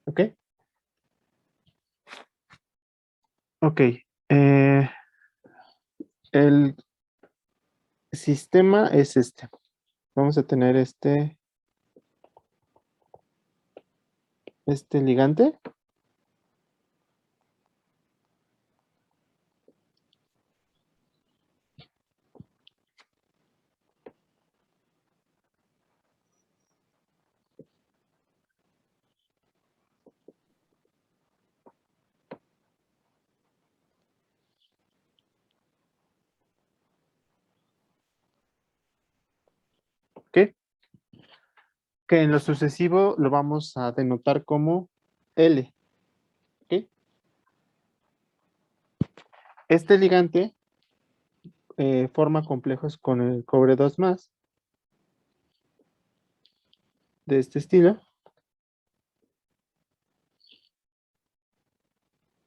¿Ok? Ok. eh, el sistema es este. Vamos a tener este ligante. ¿Ok? Que en lo sucesivo lo vamos a denotar como L. ¿Ok? Este ligante forma complejos con el cobre 2 más de este estilo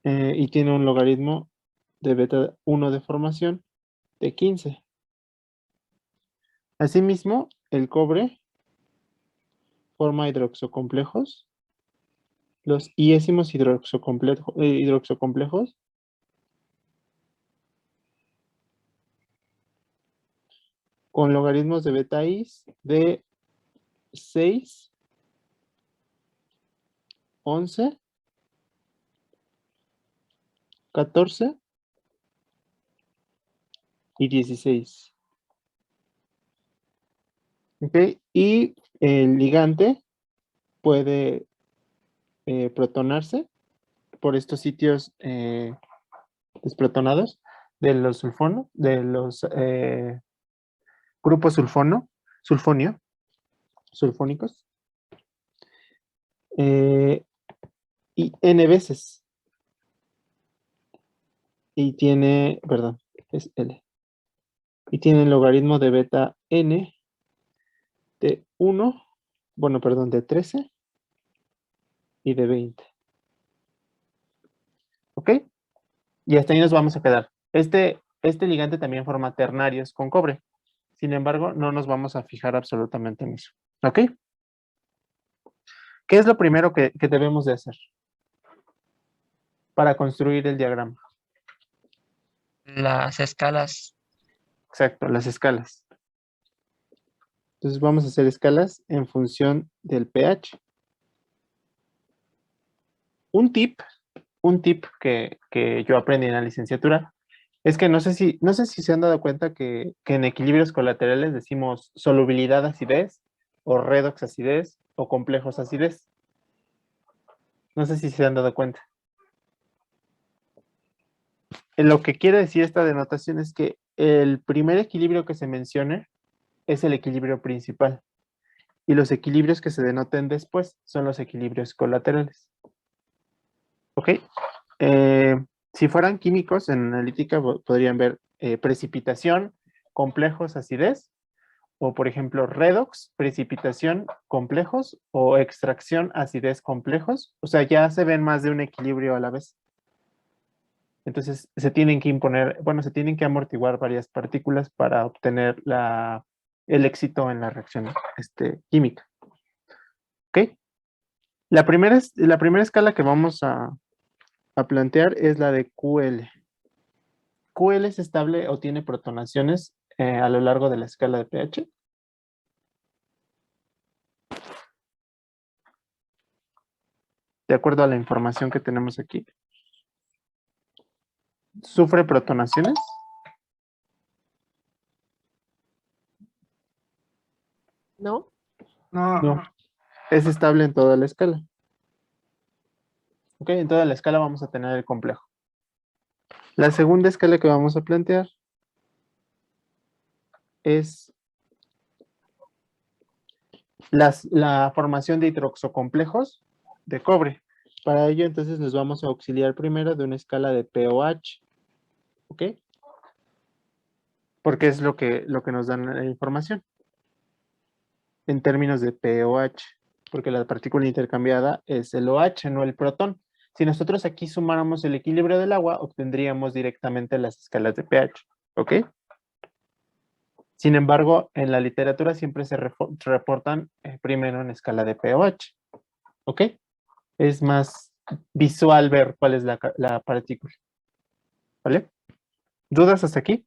y tiene un logaritmo de beta 1 de formación de 15. Asimismo, el cobre forma hidroxocomplejos, los iésimos hidroxocomplejos con logaritmos de beta I de 6, 11, 14 y 16. ¿Okay? Y el ligante puede protonarse por estos sitios desprotonados de los grupos sulfónicos, eh, y n veces. Y tiene, perdón, es L. Y tiene el logaritmo de beta n de 1, bueno, perdón, de 13 y de 20. ¿Ok? Y hasta ahí nos vamos a quedar. Este ligante también forma ternarios con cobre. Sin embargo, no nos vamos a fijar absolutamente en eso. ¿Ok? ¿Qué es lo primero que debemos de hacer para construir el diagrama? Las escalas. Exacto, las escalas. Entonces vamos a hacer escalas en función del pH. Un tip, un tip que yo aprendí en la licenciatura es que no sé si se han dado cuenta que en equilibrios colaterales decimos solubilidad acidez o redox acidez o complejos acidez. No sé si se han dado cuenta. Lo que quiere decir esta denotación es que el primer equilibrio que se mencione es el equilibrio principal y los equilibrios que se denoten después son los equilibrios colaterales. ¿Ok? Eh, si fueran químicos en analítica podrían ver precipitación, complejos, acidez, o por ejemplo redox, precipitación, complejos, o extracción, acidez, complejos. O sea, ya se ven más de un equilibrio a la vez. Entonces se tienen que imponer, bueno, se tienen que amortiguar varias partículas para obtener el éxito en la reacción química. ¿Ok? La primera escala que vamos a plantear es la de QL. QL es estable o tiene protonaciones a lo largo de la escala de pH. De acuerdo a la información que tenemos aquí. ¿Sufre protonaciones? ¿No? No. Es estable en toda la escala. Ok, en toda la escala vamos a tener el complejo. La segunda escala que vamos a plantear es la formación de hidroxocomplejos de cobre. Para ello, entonces, nos vamos a auxiliar primero de una escala de pOH. ¿Ok? Porque es lo que nos dan la información. En términos de pOH. Porque la partícula intercambiada es el OH, no el protón. Si nosotros aquí sumáramos el equilibrio del agua, obtendríamos directamente las escalas de pH. ¿Ok? Sin embargo, en la literatura siempre se reportan primero en escala de pOH. ¿Ok? Es más visual ver cuál es la partícula. ¿Vale? ¿Dudas hasta aquí?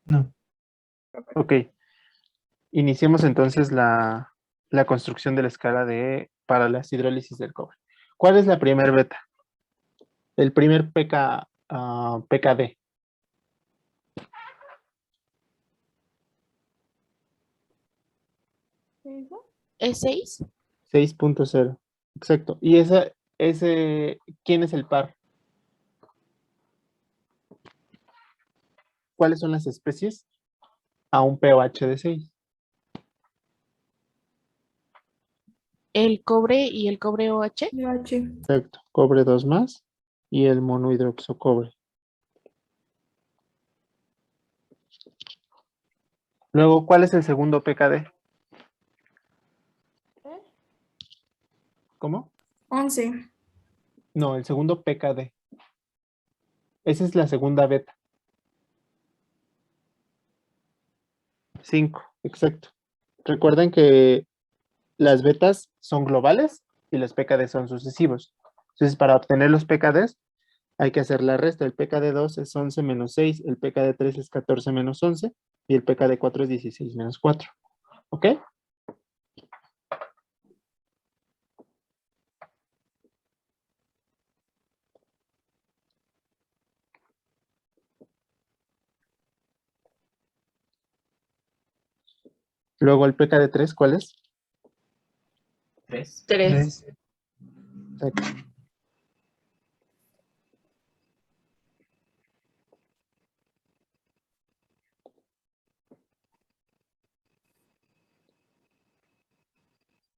No. Ok. Iniciemos entonces la construcción de la escala para las hidrólisis del cobre. ¿Cuál es la primer beta? El primer PKD. ¿Es 6? 6.0. Exacto. ¿Y quién es el par? ¿Cuáles son las especies? A un pOH de 6. ¿El cobre y el cobre OH? H. Exacto. Cobre 2 más y el monohidroxocobre. Luego, ¿cuál es el segundo PKD? ¿Cómo? 11. No, el segundo PKD. Esa es la segunda beta. 5, exacto. Recuerden que las betas son globales y los PKD son sucesivos. Entonces, para obtener los PKDs, hay que hacer la resta. El PKD 2 es 11 menos 6, el PKD 3 es 14 menos 11 y el PKD 4 es 16 menos 4. ¿Ok? Luego el PKD 3, ¿cuál es? 3. 3. Exacto.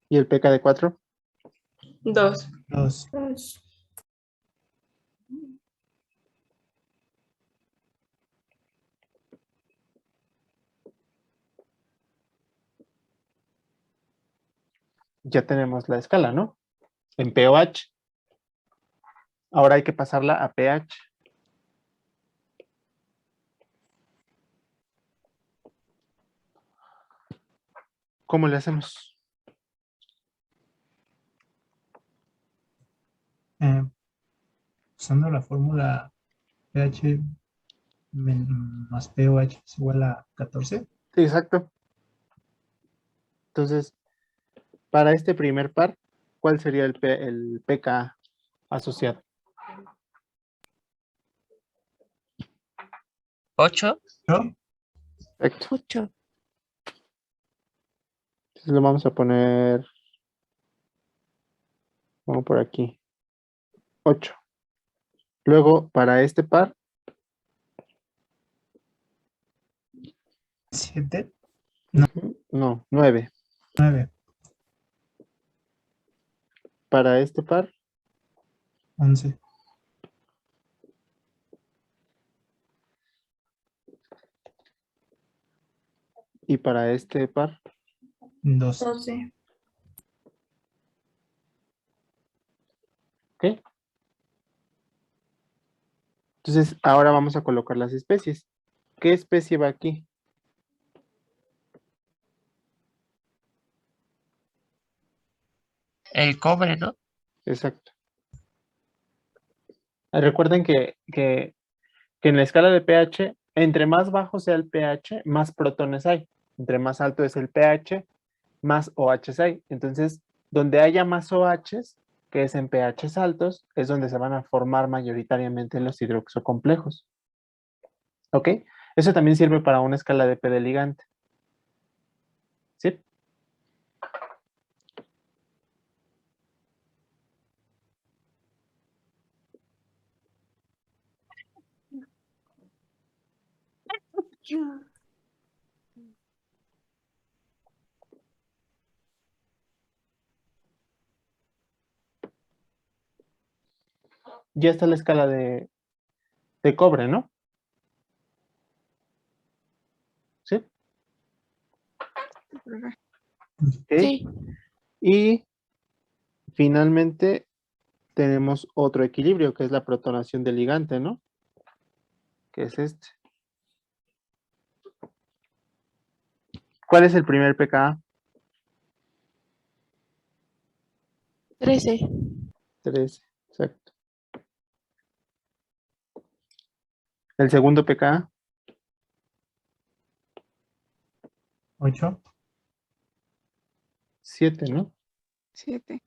¿Y el PKD 4? 2. 2. 2. Ya tenemos la escala, ¿no? En pOH. Ahora hay que pasarla a pH. ¿Cómo le hacemos? Usando la fórmula pH más pOH es igual a 14. Sí, exacto. Entonces, para este primer par, ¿cuál sería el pK asociado? 8. ¿No? Perfecto. 8. Entonces lo vamos a poner, vamos por aquí, 8. Luego, para este par, 7. no, 9. 9. Para este par, 11. y para este par, 2. 12. ¿ok? Entonces, ahora vamos a colocar las especies. ¿Qué especie va aquí? El cobre, ¿no? Exacto. Recuerden que en la escala de pH, entre más bajo sea el pH, más protones hay. Entre más alto es el pH, más OHs hay. Entonces, donde haya más OHs, que es en pHs altos, es donde se van a formar mayoritariamente los hidroxocomplejos. ¿Ok? Eso también sirve para una escala de P de ligante. ¿Sí? Ya está la escala de cobre, ¿no? ¿Sí? ¿Ok? Sí. Y finalmente tenemos otro equilibrio, que es la protonación del ligante, ¿no? Que es este. ¿Cuál es el primer pKa? 13. 13, exacto. El segundo pKa, 8. 7, ¿no? 7.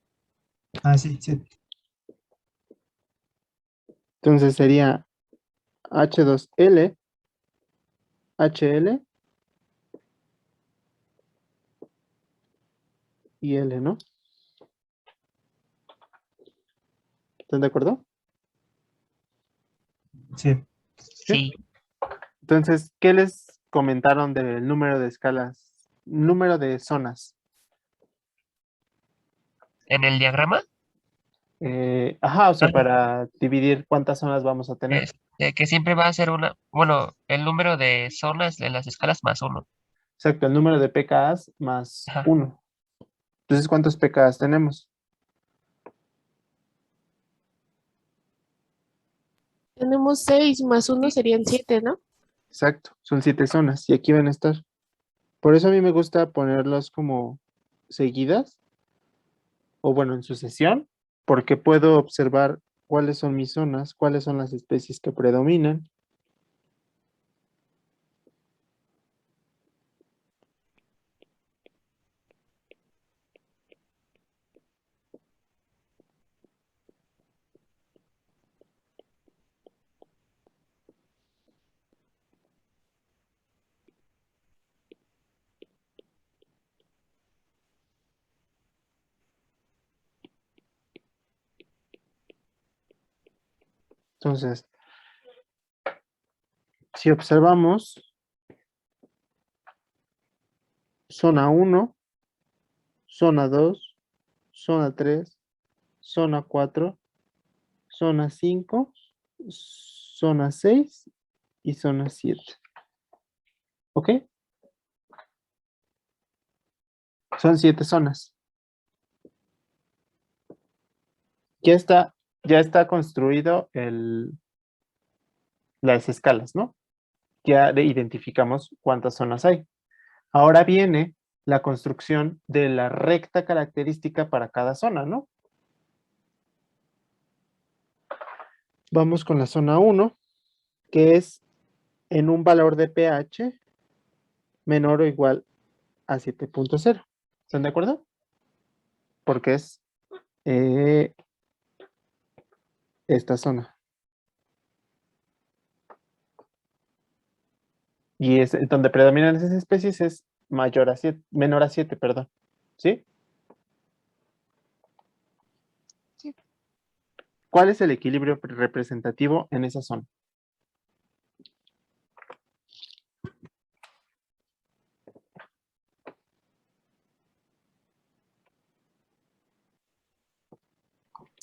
Ah, sí, 7. Entonces sería H2L, HL y L, ¿no? ¿Están de acuerdo? Sí. Sí, Entonces, ¿qué les comentaron del número de escalas, número de zonas? en el diagrama, Ajá, o sea, Ah. para dividir cuántas zonas vamos a tener. que siempre va a ser bueno, el número de zonas en las escalas más 1. Exacto, el número de pKas más Ajá. 1. Entonces, ¿cuántos pKas tenemos? Tenemos 6 más 1 serían 7, ¿no? Exacto, son 7 zonas y aquí van a estar. Por eso a mí me gusta ponerlos como seguidas o bueno, en sucesión, porque puedo observar cuáles son mis zonas, cuáles son las especies que predominan. Entonces, si observamos zona 1, zona 2, zona 3, zona 4, zona 5, zona 6 y zona 7. ¿Ok? Son 7 zonas. Ya está construido las escalas, ¿no? Ya identificamos cuántas zonas hay. Ahora viene la construcción de la recta característica para cada zona, ¿no? Vamos con la zona 1, que es en un valor de pH menor o igual a 7.0. ¿Están de acuerdo? Porque es esta zona. Y es donde predominan esas especies es menor a 7, perdón. ¿Sí? Sí. ¿Cuál es el equilibrio representativo en esa zona?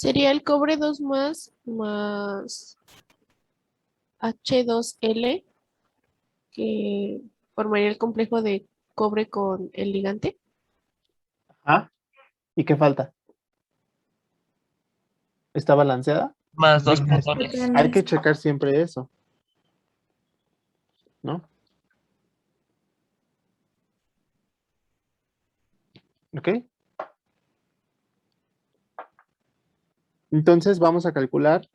Sería el cobre 2 más H2L, que formaría el complejo de cobre con el ligante. ¿Ah? ¿Y qué falta? ¿Está balanceada? Más 2 Correcto. protones. Hay que checar siempre eso, ¿no? ¿Ok? Entonces vamos a calcular.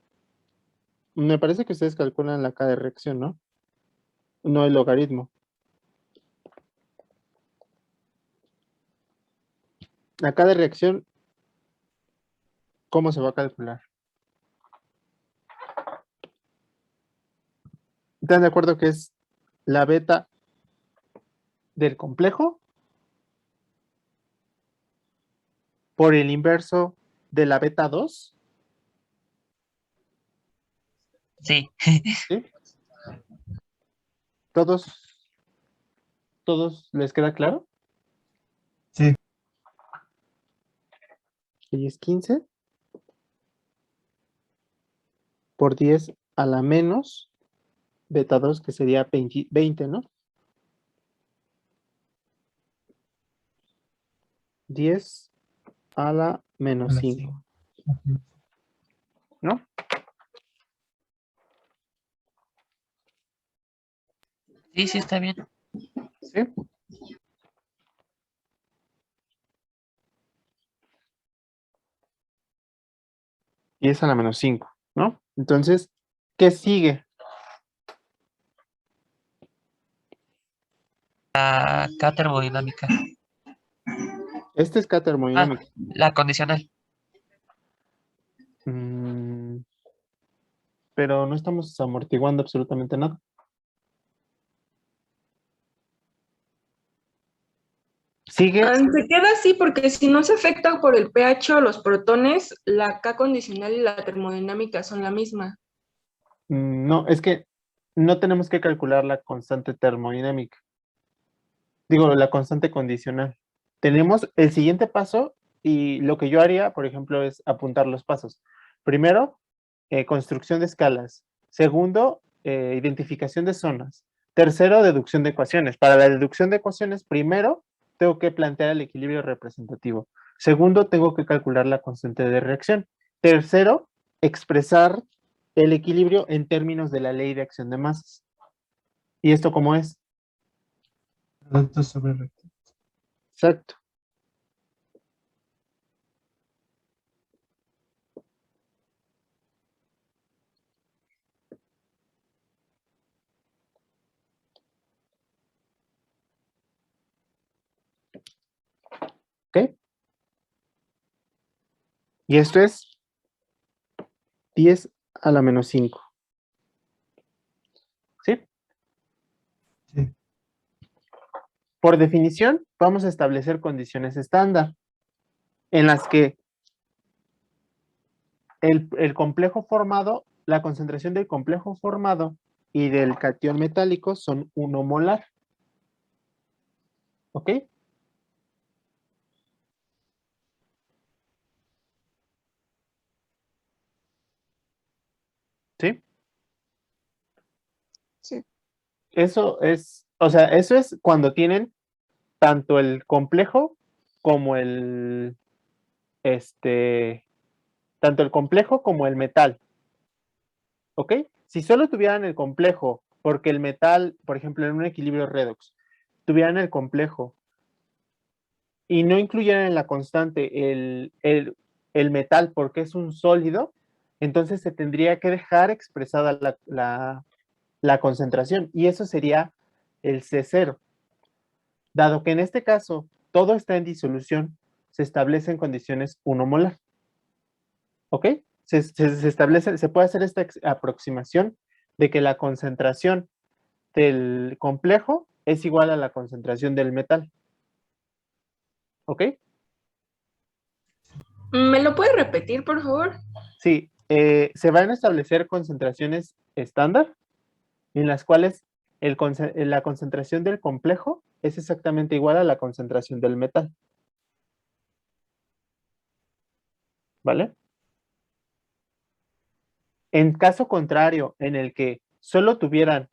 Me parece que ustedes calculan la K de reacción, ¿no? No el logaritmo. La K de reacción, ¿cómo se va a calcular? ¿Están de acuerdo que es la beta del complejo por el inverso de la beta 2? Sí, ¿Sí? ¿Todos les queda claro? Sí. Y es 15 por 10 a la menos beta 2, que sería 20, ¿no? 10 a la menos Menos 5, 5. Ujú. ¿no? sí, está bien. ¿Sí? 10 a la menos 5, ¿no? Entonces, ¿qué sigue? Acá termodinámica. Este es K termodinámica. La condicional. Mm, pero no estamos amortiguando absolutamente nada. Sigue, Se queda así porque si no se afecta por el pH o los protones, la K condicional y la termodinámica son la misma. no, es que no tenemos que calcular la constante termodinámica. Digo, la constante condicional. Tenemos el siguiente paso y lo que yo haría, por ejemplo, es apuntar los pasos. Primero, construcción de escalas. Segundo, identificación de zonas. Tercero, deducción de ecuaciones. Para la deducción de ecuaciones, primero tengo que plantear el equilibrio representativo. Segundo, tengo que calcular la constante de reacción. Tercero, expresar el equilibrio en términos de la ley de acción de masas. ¿Y esto cómo es? Producto sobre recto. Exacto. ¿Ok? Y esto es 10 a la menos 5. ¿Sí? Sí. Por definición, vamos a establecer condiciones estándar en las que el complejo formado, la concentración del complejo formado y del catión metálico son 1 molar. ¿Ok? ¿Sí? Sí. Eso es, o sea, eso es cuando tienen tanto el complejo como tanto el complejo como el metal. ¿Ok? Si solo tuvieran el complejo, porque el metal, por ejemplo, en un equilibrio redox, tuvieran el complejo y no incluyeran en la constante el metal porque es un sólido, entonces se tendría que dejar expresada la concentración y eso sería el C0. Dado que en este caso todo está en disolución, se establecen condiciones 1 molar. ¿Ok? Se puede hacer esta aproximación de que la concentración del complejo es igual a la concentración del metal. ¿Ok? ¿Me lo puede repetir, por favor? Sí, se van a establecer concentraciones estándar en las cuales la concentración del complejo es exactamente igual a la concentración del metal. ¿Vale? En caso contrario, en el que solo tuvieran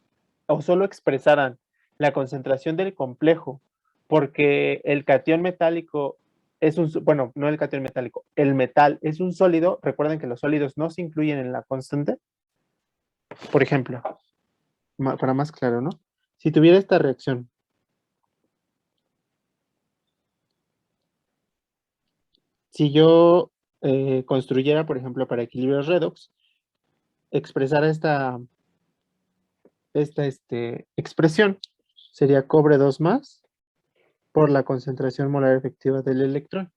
o solo expresaran la concentración del complejo, porque el catión metálico es un, bueno, no el catión metálico, el metal es un sólido, recuerden que los sólidos no se incluyen en la constante. Por ejemplo, para más claro, ¿no? Si tuviera esta reacción, si yo construyera, por ejemplo, para equilibrios redox, expresara esta expresión, sería cobre 2 más por la concentración molar efectiva del electrón.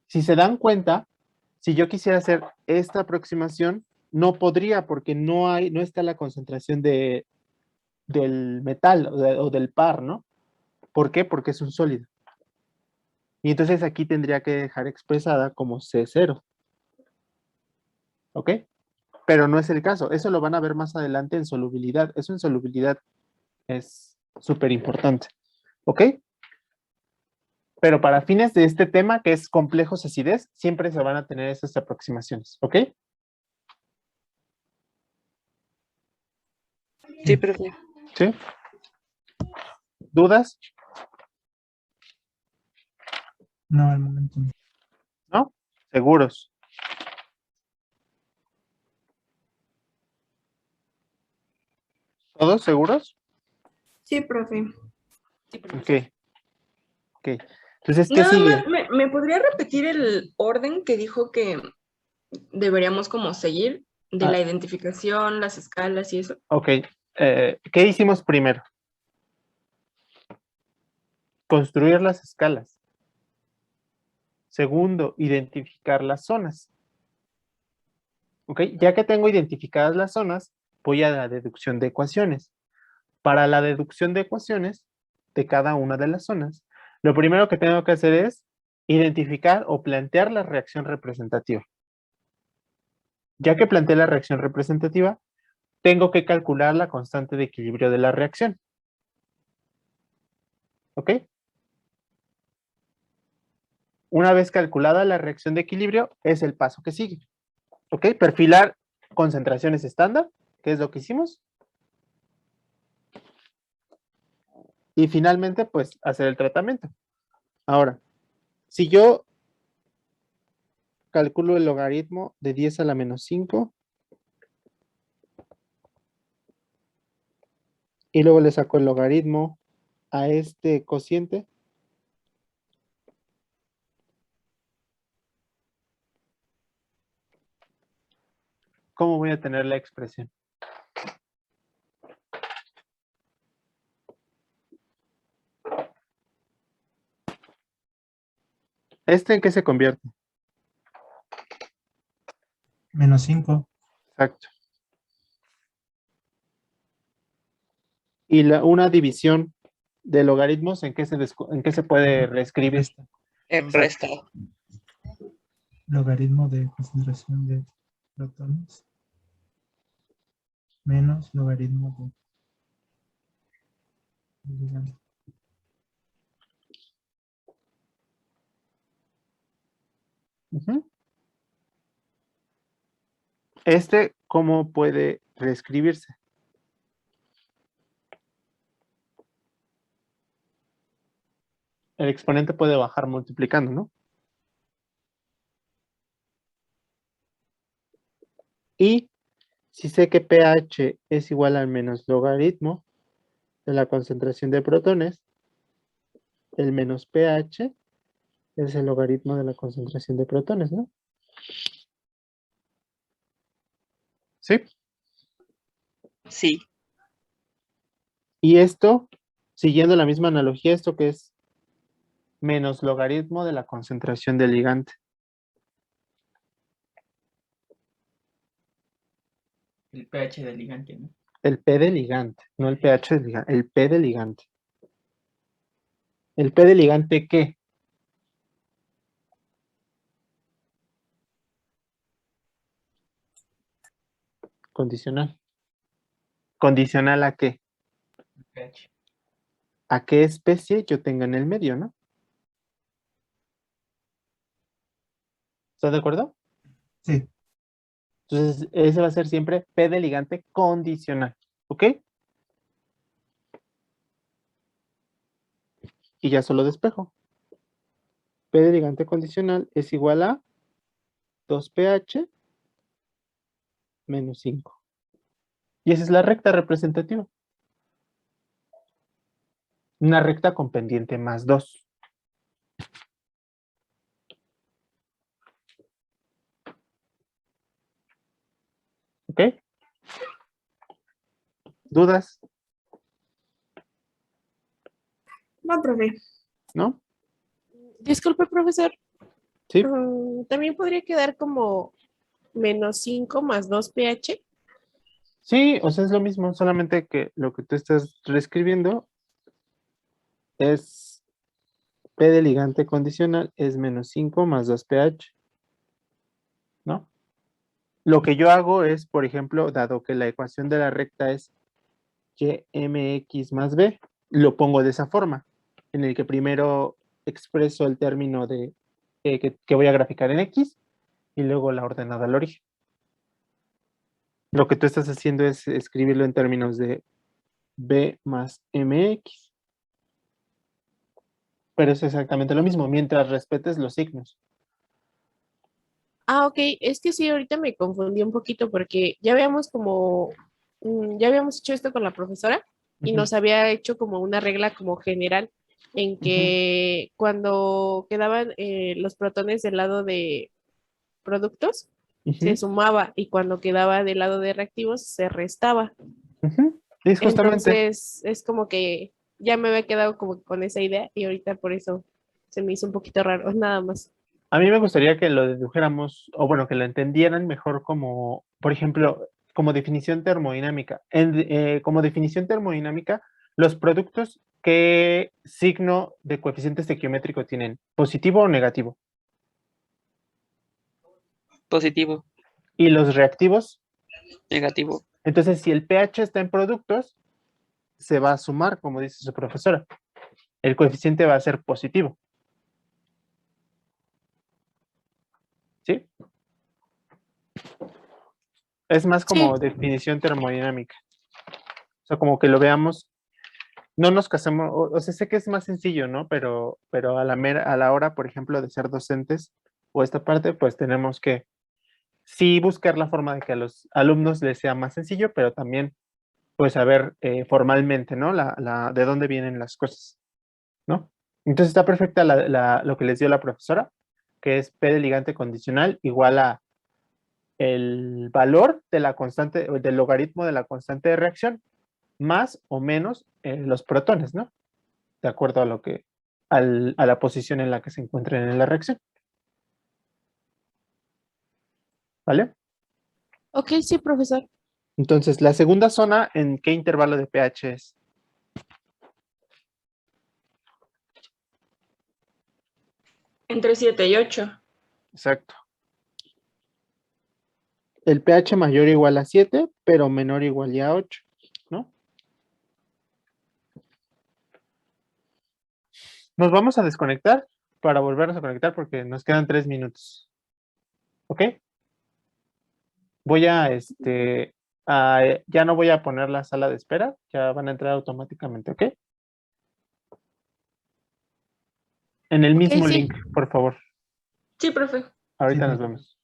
Si se dan cuenta, si yo quisiera hacer esta aproximación, no podría porque no está la concentración del metal o del par, ¿no? ¿Por qué? Porque es un sólido. Y entonces aquí tendría que dejar expresada como C0. ¿Ok? Pero no es el caso. Eso lo van a ver más adelante en solubilidad. Eso en solubilidad es súper importante. ¿Ok? Pero para fines de este tema, que es complejos acidez, siempre se van a tener esas aproximaciones. ¿Ok? Sí, profe. ¿Sí? ¿Dudas? No, al momento no. ¿No? ¿Seguros? ¿Todos seguros? Sí, profe. Ok. Ok. Entonces, ¿qué Nada sigue? más, ¿me podría repetir el orden que dijo que deberíamos como seguir de Ah. la identificación, las escalas y eso. Ok. ¿Qué hicimos primero? Construir las escalas. Segundo, identificar las zonas. Ok, ya que tengo identificadas las zonas, voy a la deducción de ecuaciones. Para la deducción de ecuaciones de cada una de las zonas, lo primero que tengo que hacer es identificar o plantear la reacción representativa. Ya que planteé la reacción representativa, tengo que calcular la constante de equilibrio de la reacción. ¿Ok? Una vez calculada la reacción de equilibrio, es el paso que sigue. ¿Ok? Perfilar concentraciones estándar, que es lo que hicimos. Y finalmente, pues, hacer el tratamiento. Ahora, si yo calculo el logaritmo de 10 a la menos 5 y luego le saco el logaritmo a este cociente, ¿cómo voy a tener la expresión? ¿Este en qué se convierte? Menos 5. Exacto. Y una división de logaritmos, ¿en qué en qué se puede reescribir? En resta. Logaritmo de concentración de protones. Menos logaritmo de ligando. Ujú. Este, ¿cómo puede reescribirse? El exponente puede bajar multiplicando, ¿no? Y si sé que pH es igual al menos logaritmo de la concentración de protones, el menos pH es el logaritmo de la concentración de protones, ¿no? ¿Sí? Sí. Y esto, siguiendo la misma analogía, esto que es menos logaritmo de la concentración del ligante. El pH del ligante, ¿no? El P de ligante, no el pH de ligante, el P de ligante. ¿El P de ligante qué? Condicional. ¿Condicional a qué? El pH. A qué especie yo tenga en el medio, ¿no? ¿Estás de acuerdo? Sí. Entonces, ese va a ser siempre P de ligante condicional, ¿ok? Y ya solo despejo. P de ligante condicional es igual a 2pH menos 5. Y esa es la recta representativa. Una recta con pendiente más 2. ¿Ok? ¿Dudas? No, profe. ¿No? Disculpe, profesor. ¿Sí? También podría quedar como menos 5 más 2 pH. Sí, o sea, es lo mismo, solamente que lo que tú estás reescribiendo es P de ligante condicional es menos 5 más 2pH, ¿no? Lo que yo hago es, por ejemplo, dado que la ecuación de la recta es YMX más B, lo pongo de esa forma, en el que primero expreso el término de que voy a graficar en X y luego la ordenada al origen. Lo que tú estás haciendo es escribirlo en términos de B más MX. Pero es exactamente lo mismo, mientras respetes los signos. Ah, ok, es que sí, ahorita me confundí un poquito porque ya habíamos ya habíamos hecho esto con la profesora y Ujú. nos había hecho como una regla como general en que cuando quedaban los protones del lado de productos, se Ujú, sumaba y cuando quedaba del lado de reactivos se restaba. ujú. Es justamente. Entonces es como que ya me había quedado como con esa idea y ahorita por eso se me hizo un poquito raro, nada más. A mí me gustaría que lo dedujéramos, o bueno, que lo entendieran mejor como, por ejemplo, como definición termodinámica. Como definición termodinámica, los productos, ¿qué signo de coeficiente estequiométrico tienen? ¿Positivo o negativo? Positivo, Y los reactivos, negativo. entonces si el pH está en productos, se va a sumar, como dice su profesora. El coeficiente va a ser positivo. ¿Sí? Es más Sí, como definición termodinámica. O sea, como que lo veamos, no nos casemos, o sea, sé que es más sencillo, ¿no? Pero a la hora, por ejemplo, de ser docentes o esta parte, pues tenemos que sí buscar la forma de que a los alumnos les sea más sencillo, pero también, pues, saber formalmente, ¿no? De dónde vienen las cosas, ¿no? Entonces está perfecta lo que les dio la profesora, que es P de ligante condicional igual a el valor de la constante, o del logaritmo de la constante de reacción, más o menos los protones, ¿no? De acuerdo a a la posición en la que se encuentren en la reacción. ¿Vale? ok, sí, profesor. Entonces, la segunda zona, ¿en qué intervalo de pH es? Entre 7 y 8. Exacto. El pH mayor o igual a 7, pero menor o igual a 8, ¿no? Nos vamos a desconectar para volvernos a conectar porque nos quedan 3 minutos. ¿Ok? Voy ya no voy a poner la sala de espera, ya van a entrar automáticamente, ¿ok? En el Ok, mismo sí. link, por favor. Sí, profe. Ahorita Sí, nos vemos.